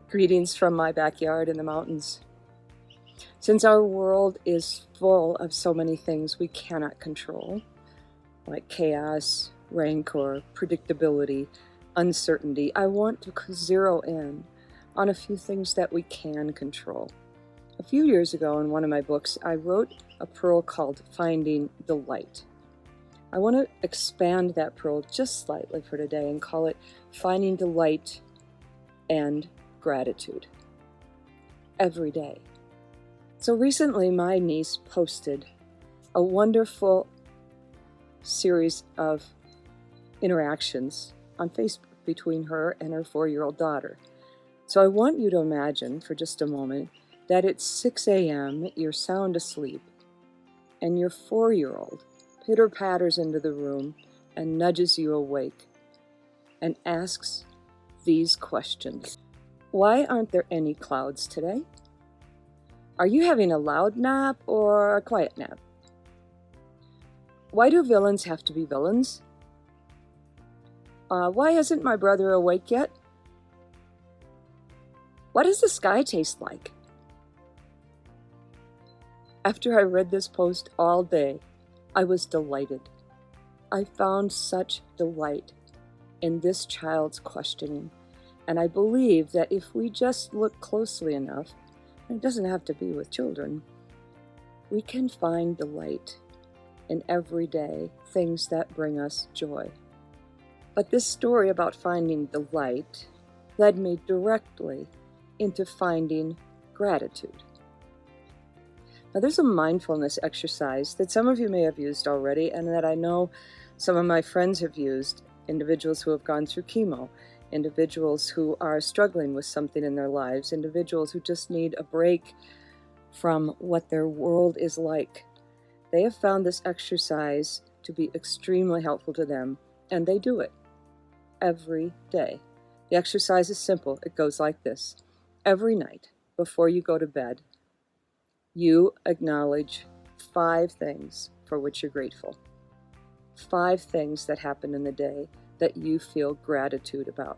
Greetings from my backyard in the mountains. Since our world is full of so many things we cannot control, like chaos, rancor, predictability, uncertainty, I want to zero in on a few things that we can control. A few years ago in one of my books, I wrote a pearl called Finding the Light. I want to expand that pearl just slightly for today and call it Finding the Light and Gratitude every day. So recently my niece posted a wonderful series of interactions on Facebook between her and her 4-year-old daughter. So I want you to imagine for just a moment that it's 6 a.m., you're sound asleep, and your 4-year-old pitter-patters into the room and nudges you awake and asks these questions. Why aren't there any clouds today? Are you having a loud nap or a quiet nap? Why do villains have to be villains? Why isn't my brother awake yet? What does the sky taste like? After I read this post all day, I was delighted. I found such delight in this child's questioning. And I believe that if we just look closely enough, and it doesn't have to be with children, we can find delight in everyday things that bring us joy. But this story about finding delight led me directly into finding gratitude. Now, there's a mindfulness exercise that some of you may have used already, and that I know some of my friends have used, individuals who have gone through chemo, individuals who are struggling with something in their lives, individuals who just need a break from what their world is like. They have found this exercise to be extremely helpful to them, and they do it every day. The exercise is simple. It goes like this. Every night before you go to bed, you acknowledge 5 things for which you're grateful. 5 things that happen in the day that you feel gratitude about.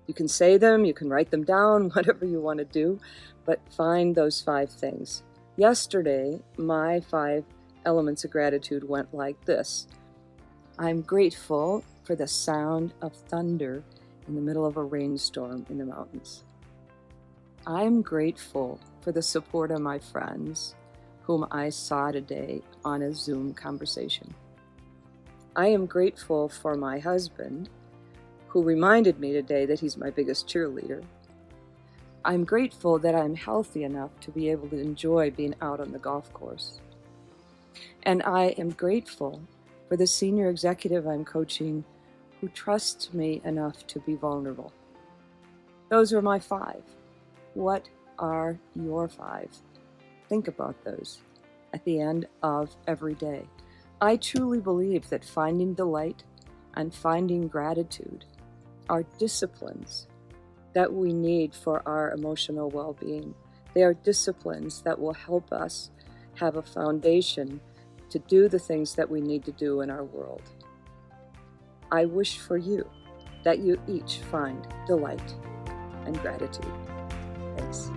You can say them, you can write them down, whatever you want to do, but find those 5 things. Yesterday, my 5 elements of gratitude went like this. I'm grateful for the sound of thunder in the middle of a rainstorm in the mountains. I'm grateful for the support of my friends whom I saw today on a Zoom conversation. I am grateful for my husband, who reminded me today that he's my biggest cheerleader. I'm grateful that I'm healthy enough to be able to enjoy being out on the golf course. And I am grateful for the senior executive I'm coaching who trusts me enough to be vulnerable. Those are my 5. What are your 5? Think about those at the end of every day. I truly believe that finding delight and finding gratitude are disciplines that we need for our emotional well-being. They are disciplines that will help us have a foundation to do the things that we need to do in our world. I wish for you that you each find delight and gratitude. Thanks.